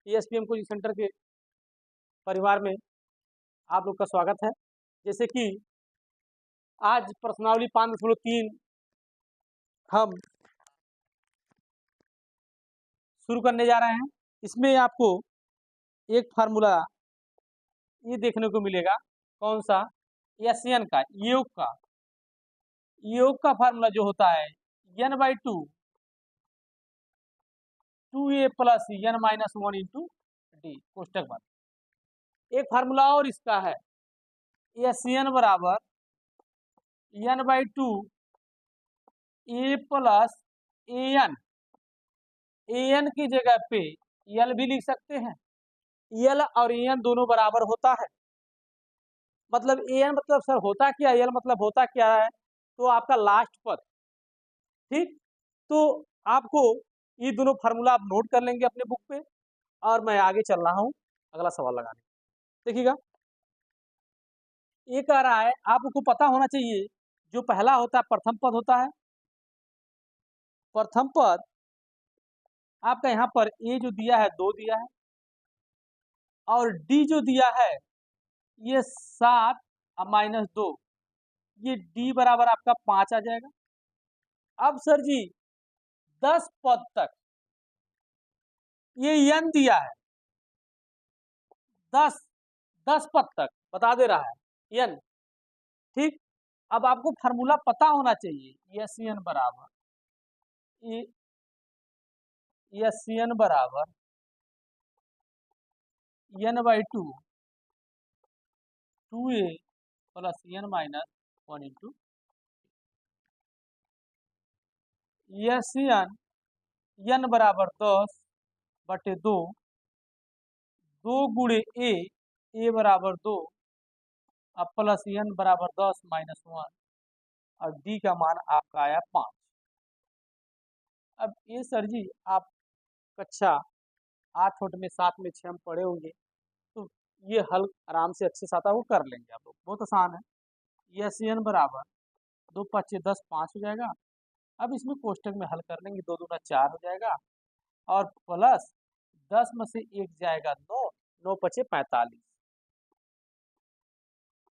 एएसपीएम coaching centre के परिवार में आप लोग का स्वागत है। जैसे कि आज प्रश्नावली 5.3 हम शुरू करने जा रहे हैं। इसमें आपको एक फार्मूला ये देखने को मिलेगा, कौन सा, एसएन का, योग का फार्मूला जो होता है n/2 2a plus n minus 1 into d कोष्टक बंद। एक फार्मूला और इसका है एसएन बराबर n/2 a प्लस an की जगह पे यल भी लिख सकते हैं। यल और एन दोनों बराबर होता है, मतलब एन मतलब सर होता क्या, यल मतलब होता क्या है, तो आपका लास्ट पद। ठीक, तो आपको ये दोनों फार्मूला आप नोट कर लेंगे अपने बुक पे, और मैं आगे चल रहा हूँ अगला सवाल लगाने। देखिएगा, ये कह रहा है आपको पता होना चाहिए जो पहला होता है प्रथम पद होता है। प्रथम पद आपका यहाँ पर ए जो दिया है 2 दिया है, और डी जो दिया है ये 7 माइनस 2, ये डी बराबर आपका 5 आ जाएगा। अब सर जी 10 पद तक ये n दिया है, 10 पद तक बता दे रहा है n। ठीक, अब आपको फार्मूला पता होना चाहिए, एस एन बराबर n/2 2a plus n minus 1 into S n बराबर 10/2 2 गुणे ए बराबर 2 अब प्लस n बराबर 10 माइनस 1, और डी का मान आपका आया 5। अब ये सर जी आप कक्षा 8 में 7 में 6 में पढ़े होंगे, तो ये हल आराम से अच्छे से आता है, वो कर लेंगे आप लोग, बहुत आसान है। एस एन बराबर 2×5 = 10 5 हो जाएगा। अब इसमें कोष्टक में हल कर लेंगे, 2 दूना 4 हो जाएगा, और प्लस 10 में से 1 जाएगा 9, 9×5 = 45।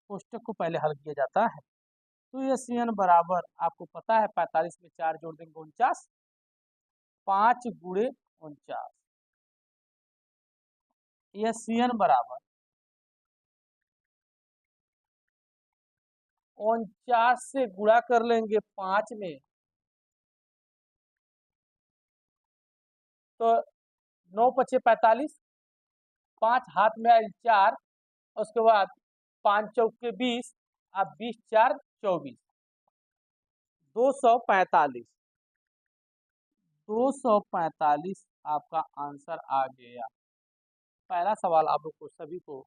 कोष्टक को पहले हल किया जाता है। तो ये सी एन बराबर आपको पता है 45 में 4 जोड़ देंगे 49, 5 गुणे 49। ये सी एन बराबर 49 से गुणा कर लेंगे 5 में, तो 9×5 = 45, 5 हाथ में आए 4, उसके बाद 5 चौके 20, अब 20 4 24, 245। 245 आपका आंसर आ गया। पहला सवाल आप लोग को सभी को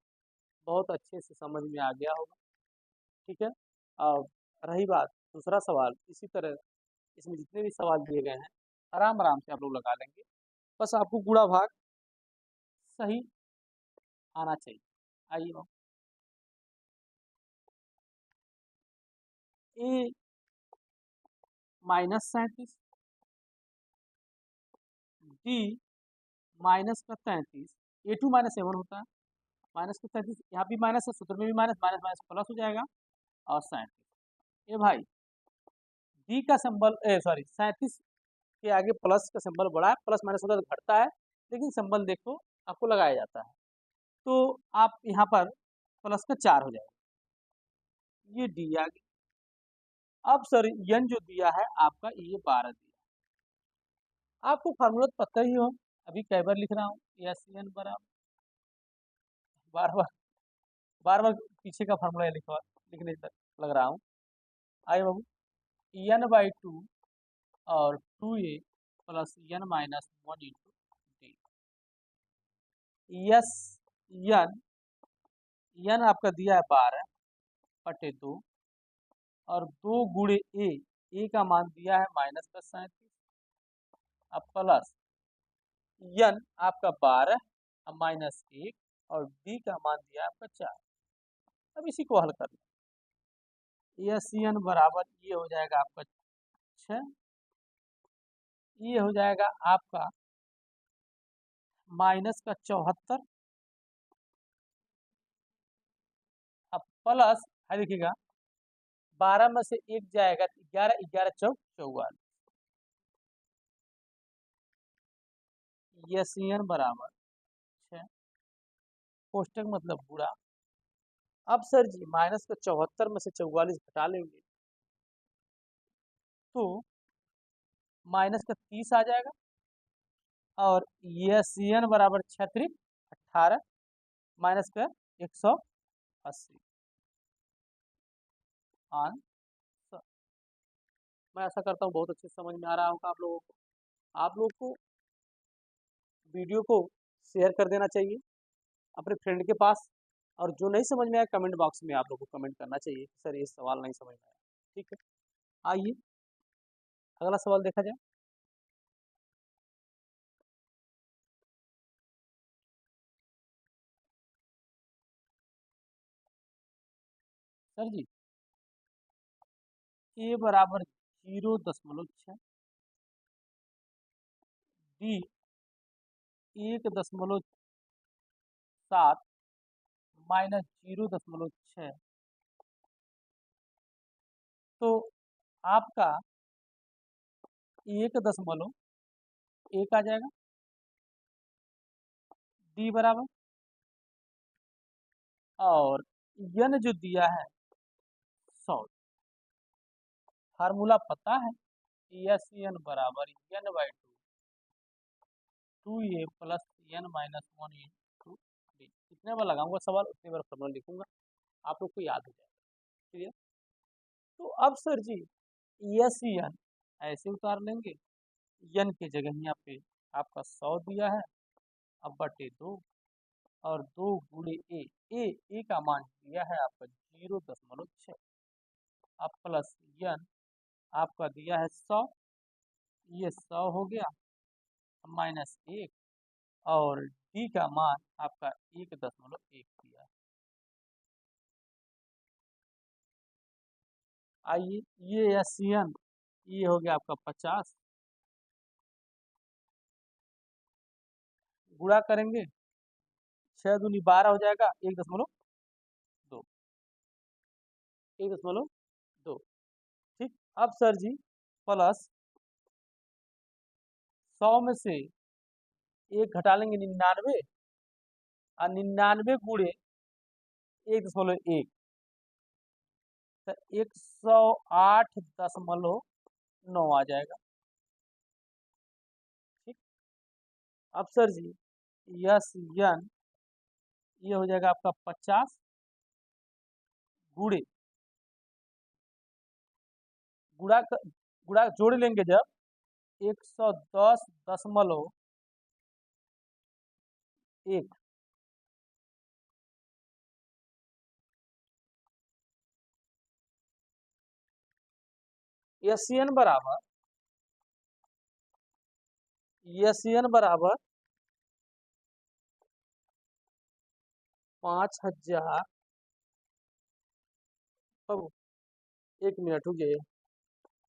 बहुत अच्छे से समझ में आ गया होगा। ठीक है, और रही बात दूसरा सवाल, इसी तरह इसमें जितने भी सवाल दिए गए हैं आराम आराम से आप लोग लगा लेंगे, बस आपको गुणा भाग सही आना चाहिए। आइए बाबू, ए -37, डी -33, A2 -7 होता है, -33 यहाँ भी माइनस है, सूत्र में भी माइनस, माइनस माइनस प्लस हो जाएगा, और 37। ये भाई डी का सिंबल, सॉरी 37 के आगे प्लस का सिंबल बड़ा है, प्लस माइनस होता है तो घटता है, लेकिन सिंबल देखो आपको लगाया जाता है, तो आप यहाँ पर प्लस का 4 हो जाएगा, ये डी आ गया। अब सर एन जो दिया है आपका ये 12 दिया, आपको फार्मूला तो पता ही हो, अभी कई बार लिख रहा हूँ, एस एन बराबर, बार बार पीछे का फार्मूला लिखने लग रहा हूँ। आइए बाबू, n/2 और 2a plus n minus 1 into D. Yes n आपका दिया है 12/2, और 2 गुणे ए का मान दिया है -37, अब प्लस n आपका 12 अब -1, और डी का मान दिया है आपका 4। अब इसी को हल कर लें, एस एन बराबर ये हो जाएगा आपका 6, ये हो जाएगा आपका माइनस का 74, अब प्लस है, देखिएगा 12 में से एक जाएगा तो 11, 11 चौक 44, यसियन बराबर 6, कोष्टक मतलब पूरा। अब सर जी माइनस का 74 में से 44 घटा लेंगे तो माइनस का 30 आ जाएगा, और यसियन बराबर 6 18 माइनस का 180 आंसर। मैं ऐसा करता हूँ बहुत अच्छे से समझ में आ रहा होगा आप लोगों को। आप लोग को वीडियो को शेयर कर देना चाहिए अपने फ्रेंड के पास, और जो नहीं समझ में आया कमेंट बॉक्स में आप लोग को कमेंट करना चाहिए सर ये सवाल नहीं समझ में आया। ठीक है, आइए अगला सवाल देखा जाए। सर जी ए बराबर 0.6, बी 1.7 माइनस 0.6, तो आपका 1.1 आ जाएगा। डी बराबर, और यन जो दिया है 100, फार्मूला पता है, एस एन बराबर N by 2 A plus N minus 1 into D. जितने बार लगाऊंगा सवाल उतने बार फॉर्मूला लिखूंगा, आप लोग को याद हो जाएगा। क्लियर? तो अब सर जी एस एन ऐसे उतार लेंगे, एन की जगह यहाँ पे आपका 100 दिया है, अब बटे 2, और 2 गुणे ए का मान दिया है आपका 0.6, अब प्लस एन आपका दिया है 100, ये 100 हो गया, माइनस 1, और डी का मान आपका 1.1 दिया है। आइए ये एसियन, ये हो गया आपका 50, गुणा करेंगे 6 दूनी 12 हो जाएगा, 1.2, 1.2। ठीक, अब सर जी प्लस 100 में से एक घटा लेंगे 99, और 99 गुणे 1.1, तो 108.9 आ जाएगा। ठीक, अब सर जी यस यन ये हो जाएगा आपका 50 गुणे, गुणा जोड़ लेंगे जब 110.1, एसियन बराबर 5000। अब 1 मिनट रुक जाइए,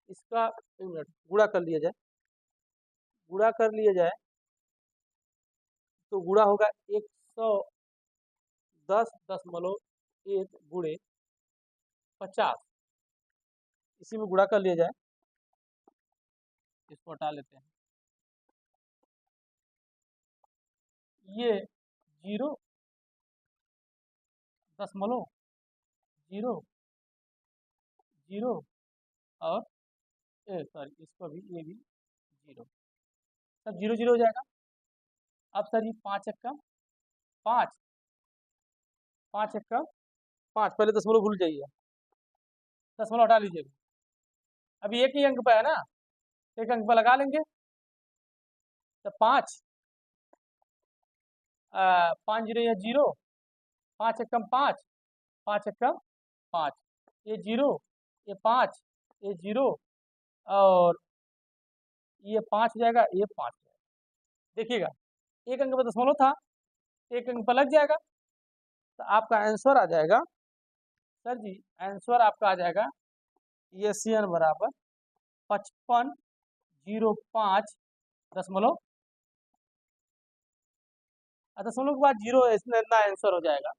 इसका 1 मिनट गुणा कर लिया जाए, गुणा कर लिया जाए तो गुणा होगा 110.1 गुणे 50, इसी में गुणा कर लिया जाए, इसको हटा लेते हैं, ये 0.0 और सॉरी इसको भी, ये भी 0, सब 0 0 हो जाएगा। अब सर ये 5 एक्का 5, 5 एक्का 5, पहले दशमलव भूल जाइए, दशमलव हटा लीजिएगा, अभी एक ही अंक पे है ना, एक अंक पे लगा लेंगे, तो 5 5 0 या 0, 5 एकम 5, 5 एकम 5, ये 0, ये 5, ये 0, और ये 5 हो जाएगा, ये 5 हो जाएगा। देखिएगा एक अंक पे दशमलव था, एक अंक पे लग जाएगा, तो आपका आंसर आ जाएगा सर जी, आंसर आपका आ जाएगा एसियन बराबर 5505.5 दशमलव के बाद जीरो, इसमें इतना आंसर हो जाएगा।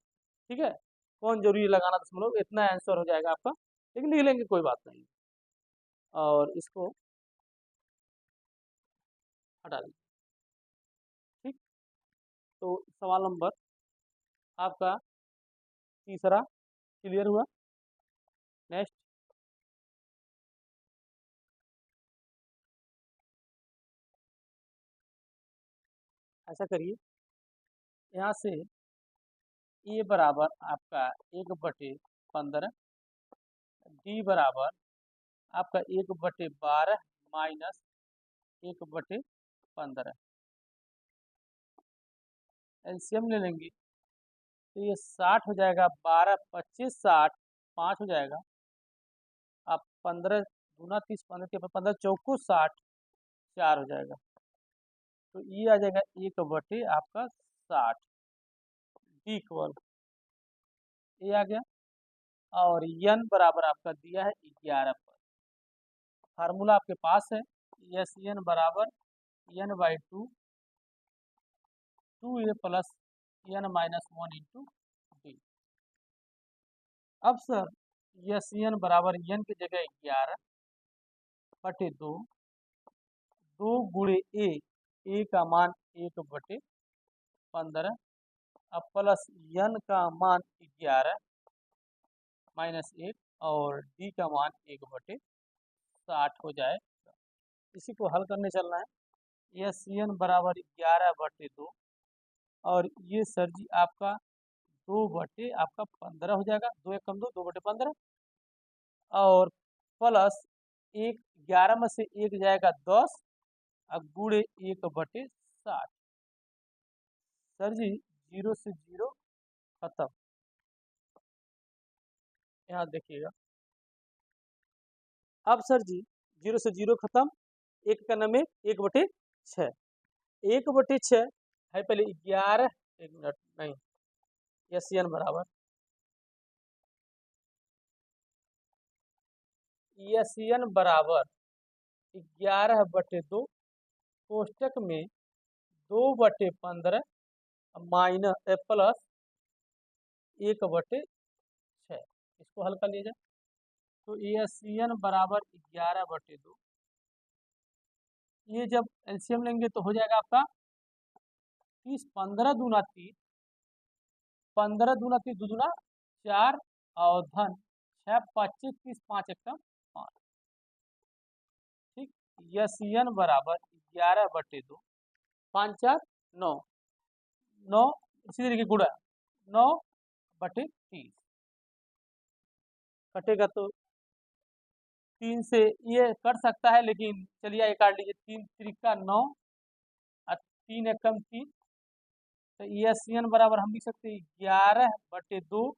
ठीक है, कौन जरूरी लगाना दशमलव, इतना आंसर हो जाएगा आपका, लेकिन लिख लेंगे कोई बात नहीं। और इसको हटा दीजिए। ठीक, तो सवाल नंबर आपका तीसरा क्लियर हुआ। नेक्स्ट, ऐसा करिए, यहाँ से ए बराबर आपका 1/15, डी बराबर आपका 1/12 माइनस 1/15, एलसीएम ले लेंगे तो ये 60 हो जाएगा, 12 25 60 5 हो जाएगा। आप 15 दूना 30, 15 के 15 चौको 60 4 हो जाएगा। तो ये आ जाएगा 1/, आपका 60, डी इक्वल ये आ गया। और n बराबर आपका दिया है 11 पर। फार्मूला आपके पास है, एस एन बराबर n/2 2a plus n-1 into D. अब सर एस एन बराबर n की जगह 11/2, 2 गुणे ए का मान 1/15, अब प्लस n का मान 11 माइनस 1 और डी का मान 1/60 हो जाए। इसी को हल करने चलना है। एस एन बराबर 11/2 और ये सर जी आपका 2/15 हो जाएगा, 2 1 कम 2, 2/15 और प्लस 1, 11 में से 1 जाएगा 10 और गुणे 1/60। सर जी 0 से 0 खत्म। यहाँ देखिएगा, अब सर जी 0 से 0 खत्म, 1 का नम 1/6, 1/6 है पहले 11, 1 मिनट नहीं, एस एन बराबर एस एन बराबर 11/2 कोष्टक में 2/15 माइनस प्लस 1/6, इसको हल कर लीजिए। तो एस एन बराबर 11/2, ये जब एलसीएम लेंगे तो हो जाएगा आपका 30, 15 दूना 30, 15 दूना 30 दूना 4 और धन 6 25 30 5 1 5। ठीक, एस एन बराबर 11/2, 5 4 9, 9 इसी तरीके गुणा 9/30 कटेगा तो 3 से ये कट सकता है, लेकिन चलिए ये काट लीजिए, 3 त्रिका 9 और 3 एकम 3, तो एस एन बराबर हम लिख सकते हैं 11/2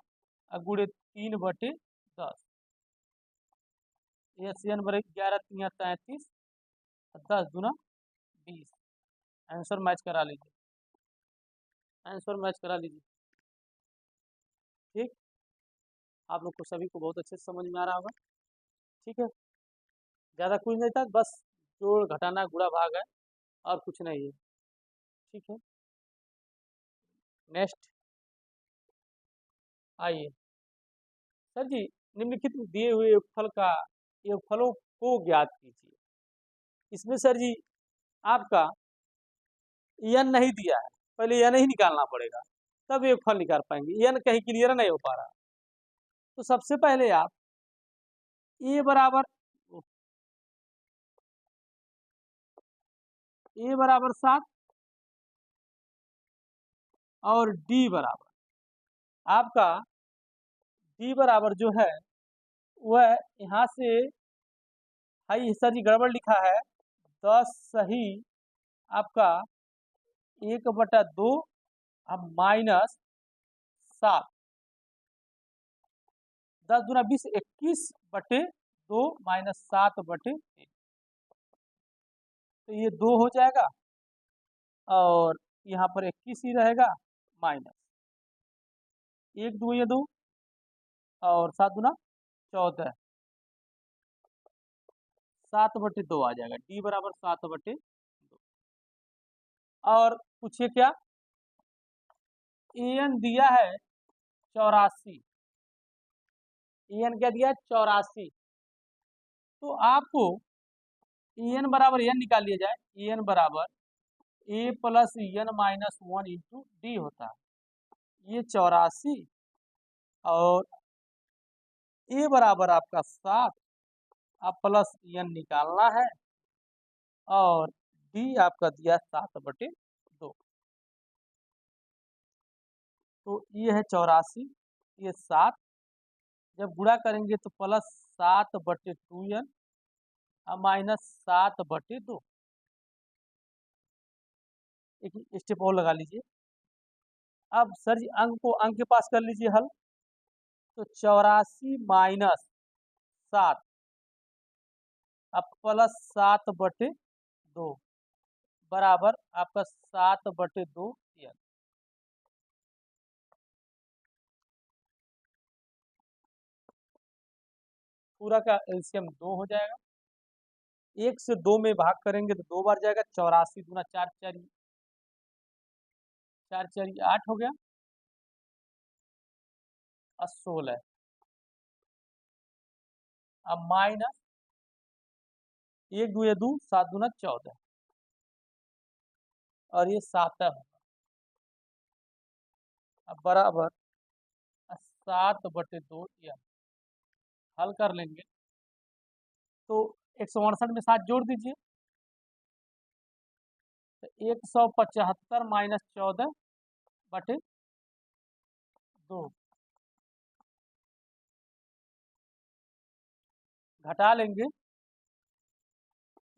गुणे 3/10। एस एन बराबर 11 3 33 10 दूना 20। आंसर मैच करा लीजिए, आंसर मैच करा लीजिए। ठीक, आप लोग को सभी को बहुत अच्छे से समझ में आ रहा होगा। ठीक है, ज़्यादा कुछ नहीं था, बस जोड़ घटाना गुणा भाग है और कुछ नहीं है। ठीक है, नेक्स्ट आइए सर जी, निम्नलिखित दिए हुए योगफल का योगफलों को ज्ञात कीजिए। इसमें सर जी आपका n नहीं दिया है, पहले n ही निकालना पड़ेगा, तब योगफल निकाल पाएंगे। n कहीं क्लियर नहीं हो पा रहा, तो सबसे पहले आप a बराबर 7 और d बराबर आपका d बराबर जो है वह यहाँ से हाई सर जी गड़बड़ लिखा है, 10 सही आपका 1/2 अब माइनस 7, 10 दूना 20 21/2 माइनस 7/1, तो ये 2 हो जाएगा और यहाँ पर 21 ही रहेगा माइनस 1 2 ये 2 और 7 दूना 14, 7/2 आ जाएगा, डी बराबर 7/2। और पूछिए क्या, एन दिया है 84, एन क्या दिया है 84। तो आपको एन बराबर एन निकाल लिया जाए, एन बराबर ए प्लस एन माइनस 1 × डी होता है। ये 84 और ए बराबर आपका 7, आप प्लस एन निकालना है और डी आपका दिया 7/2। तो ये है 84, ये 7, जब गुणा करेंगे तो प्लस 7/2n और माइनस 7/2। एक स्टेप और लगा लीजिए। अब सर जी अंक को अंक के पास कर लीजिए हल। तो 84 माइनस 7 अब प्लस 7/2 बराबर आपका 7/2 n। पूरा का एलसीएम 2 हो जाएगा। 1 से 2 में भाग करेंगे तो 2 बार जाएगा। 84 दूना 4 4 4 4 8 हो गया और 16। अब माइनस 1 2 2 7 दूना 14 और ये 7 होगा। अब बराबर 7/2 n। हल कर लेंगे तो 168 में 7 जोड़ दीजिए तो 175 माइनस 14/2 घटा लेंगे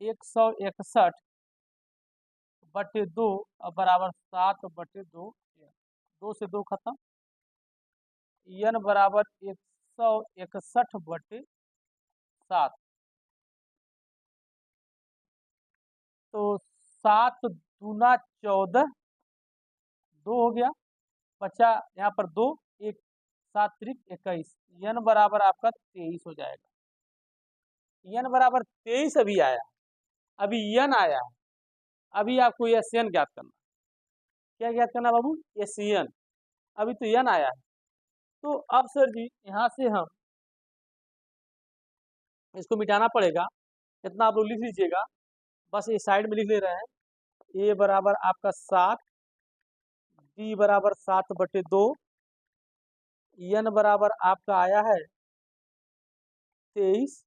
161/2 और बराबर 7/2। 2 से 2 खत्म, n बराबर 161/7। तो 7 दूना 14, 2 हो गया, बचा यहाँ पर 2, 1 7 त्रिक 21, n बराबर आपका 23 हो जाएगा। n बराबर 23 अभी आया, अभी n आया है। अभी आपको एस एन ज्ञात करना। क्या ज्ञात करना बाबू? S N. अभी तो n आया है। तो अब सर जी यहाँ से हम इसको मिटाना पड़ेगा। इतना आप लोग लिख लीजिएगा, बस ये साइड में लिख ले रहे हैं। ए बराबर आपका 7, डी बराबर 7/2, n बराबर आपका आया है 23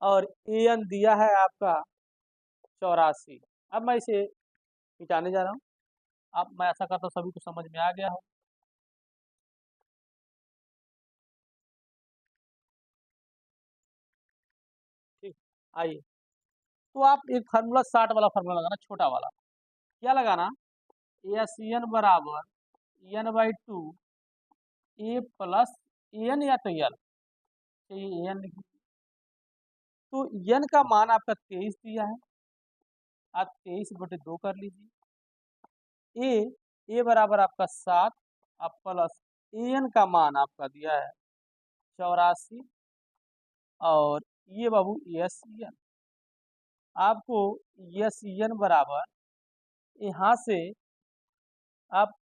और एन दिया है आपका 84। अब मैं इसे मिटाने जा रहा हूँ। अब मैं ऐसा करता हूँ सभी को समझ में आ गया हो। ठीक, आइए तो आप एक फार्मूला 60 वाला फार्मूला लगाना, छोटा वाला। क्या लगाना? एस एन बराबर n/2 ए प्लस एन या तो एल, चाहिए एन लिखिए। तो एन का मान आपका 23 दिया है, आप 23/2 कर लीजिए। ए बराबर आपका 7, आप प्लस एन का मान आपका दिया है 84 और ये बाबू एस एन। आपको एस एन बराबर यहाँ से आप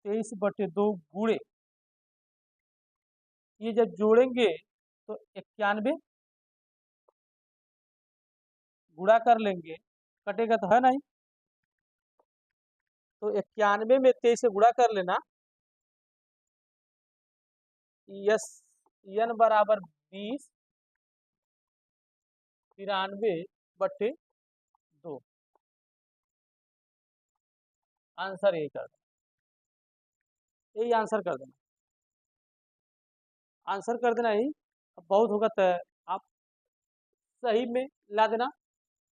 23/2 गुणे, ये जब जोड़ेंगे तो 91 गुणा कर लेंगे, कटेगा तो है नहीं, तो 91 में 23 से गुणा कर लेना। यस एन बराबर 20 93/2। आंसर यही कर देना, यही आंसर कर देना, आंसर कर देना यही। अब बहुत होगा तो आप सही में ला देना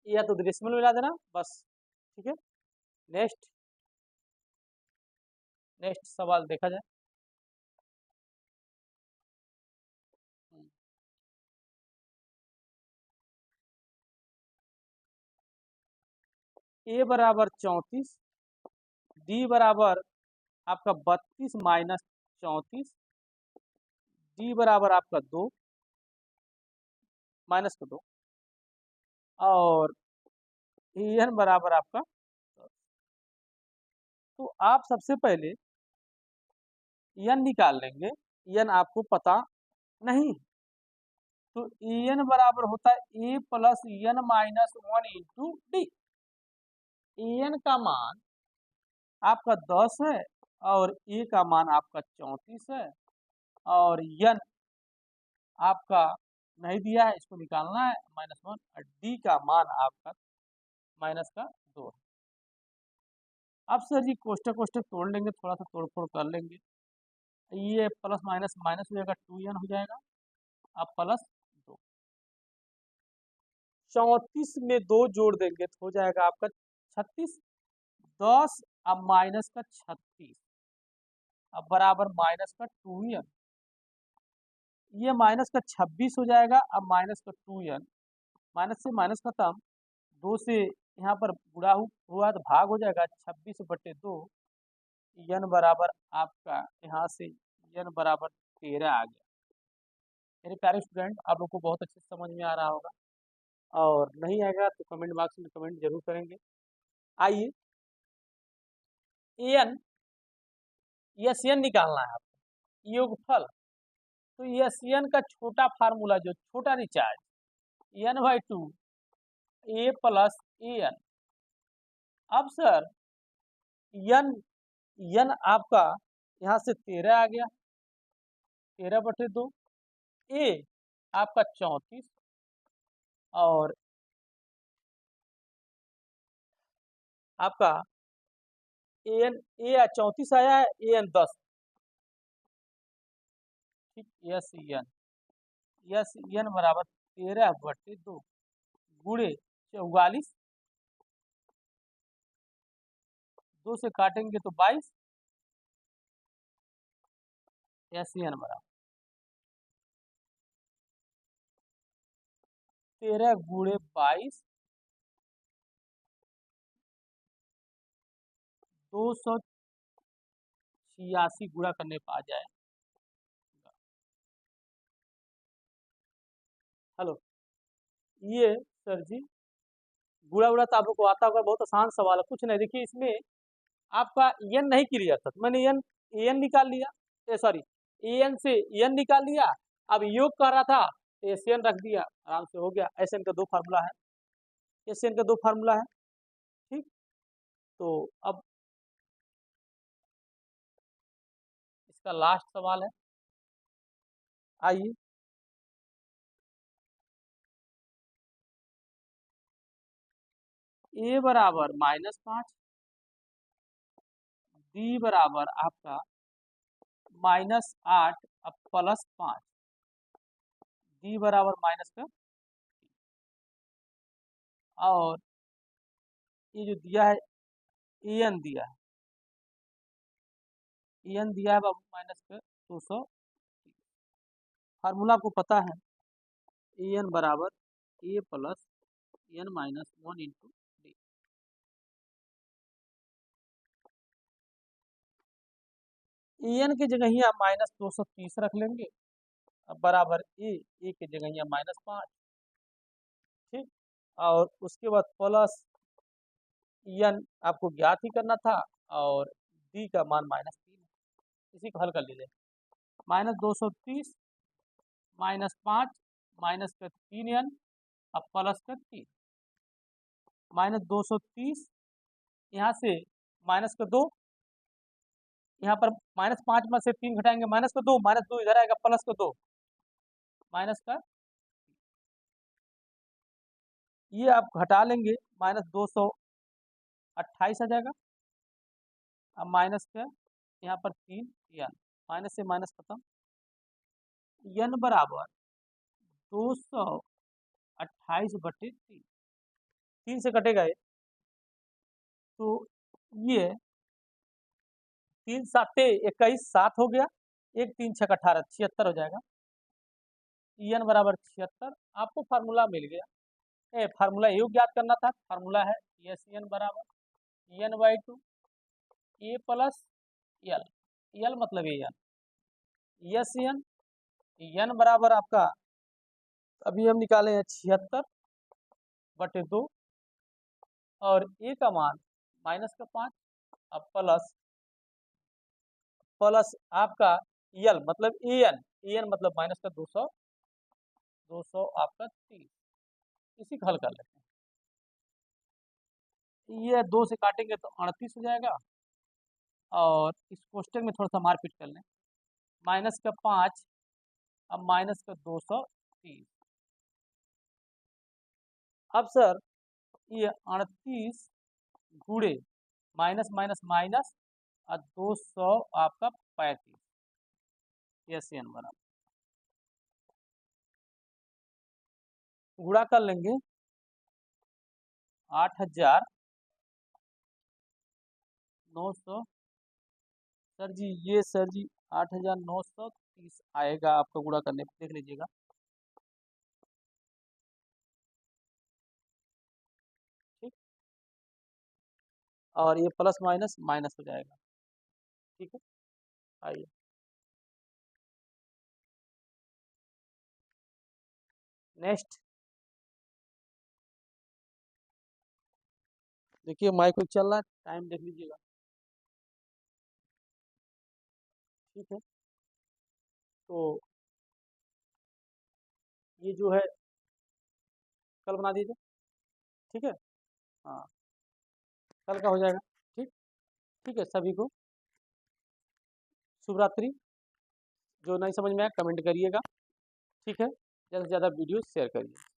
या तो डेसिमल में ला देना बस। ठीक है, नेक्स्ट नेक्स्ट सवाल देखा जाए। ए बराबर 34, डी बराबर आपका 32 माइनस 34, डी बराबर आपका 2 माइनस का 2 और एन बराबर आपका तो आप सबसे पहले n निकाल लेंगे, n आपको पता नहीं, तो en बराबर होता है a plus n minus 1 into D. en का मान आपका 10 है और a का मान आपका 34 है और n आपका नहीं दिया है, इसको निकालना है -1 और डी का मान आपका -2 है। अब सर जी कोष्टक कोष्टक तोड़ लेंगे, थोड़ा सा तोड़ फोड़ कर लेंगे, ये प्लस माइनस माइनस हो जाएगा, 2n हो जाएगा, अब +2। 34 में 2 जोड़ देंगे तो हो जाएगा आपका 36, 10 अब माइनस का 36 अब बराबर माइनस का 2n, ये माइनस का 26 हो जाएगा, अब माइनस का 2n, माइनस से माइनस खत्म, 2 से यहाँ पर गुणा हुआ तो भाग हो जाएगा, 26/2, n बराबर आपका यहाँ से n बराबर 13 आ गया। मेरे प्यारे स्टूडेंट, आप लोग को बहुत अच्छे से समझ में आ रहा होगा, और नहीं आएगा तो कमेंट बॉक्स में कमेंट जरूर करेंगे। आइए एन एस एन निकालना है आपको, योगफल। तो एस एन का छोटा फार्मूला, जो छोटा recharge n/2 a plus N. अब सर n आपका यहाँ से 13 आ गया, 13/2, a आपका 34 और आपका एन ए 34 आया है, एन 10, ठीक, यस एन बराबर 13/2 गुणे 44, 2 से काटेंगे तो 22, एस एन बराबर 13 गुणे 22, 286 गुणा करने पर आ जाए। हेलो, ये सर जी गुणा उड़ा तो आप लोग को आता होगा, बहुत आसान सवाल है, कुछ नहीं। देखिए इसमें आपका एन नहीं क्लियर था, तो मैंने एन निकाल लिया, सॉरी एन से एन निकाल लिया, अब योग कर रहा था एस एन रख दिया, आराम से हो गया। एस एन का 2 फार्मूला है, एस एन का 2 फार्मूला है, ठीक। तो अब इसका लास्ट सवाल है, आइए a बराबर -5, b बराबर आपका -8 अब +5, d बराबर माइनस का, और ये जो दिया है एन दिया है, एन दिया है बाबू माइनस का 200। फार्मूला आपको पता है, एन बराबर a plus n minus 1 into D. N की जगह ही आप -230 रख लेंगे, अब बराबर ए की जगह ही -5, ठीक, और उसके बाद प्लस एन आपको ज्ञात ही करना था, और डी का मान -3, इसी को हल कर लीजिए। -230 -5 माइनस का 3n अब प्लस का 3, -230 यहाँ से माइनस का 2, यहाँ पर -5 में से 3 घटाएंगे -2, -2 इधर आएगा प्लस का 2, माइनस का, ये आप घटा लेंगे -228 आ जाएगा, अब माइनस का यहाँ पर 3 n, माइनस से माइनस खत्म, n बराबर 228/3, 3 से कटेगा ये, तो ये 3 7 21 7 हो गया, 1 3 6 18 76 हो जाएगा, n बराबर 76। आपको फार्मूला मिल गया, फार्मूला योग याद करना था, फार्मूला है एस एन बराबर n/2 a plus L, L मतलब एन, एस एन बराबर आपका अभी हम निकाले हैं 76/2, और ए का मान -5, अब प्लस प्लस आपका यल मतलब एन, एन मतलब माइनस का 200, 200 आपका 30, इसी का हल कर लेते हैं। ये 2 से काटेंगे तो 38 हो जाएगा, और इस कोष्टक में थोड़ा सा मारपीट कर लें, माइनस का 5, अब माइनस का 230। अब सर ये 38 गुणे माइनस माइनस माइनस और 200 आपका 35, एस एन बराबर, गुणा कर लेंगे 8,900, सर जी ये सर जी 8,930 आएगा आपका गुणा करने पे, देख लीजिएगा। ठीक, और ये प्लस माइनस माइनस हो जाएगा। ठीक है, आइए नेक्स्ट, देखिए माइक चल रहा है, टाइम देख लीजिएगा। ठीक है, तो ये जो है कल बना दीजिए। ठीक है, हाँ कल का हो जाएगा। ठीक, ठीक है, सभी को शुभ रात्रि। जो नहीं समझ में आया कमेंट करिएगा। ठीक है, ज़्यादा से ज़्यादा वीडियो शेयर करिए।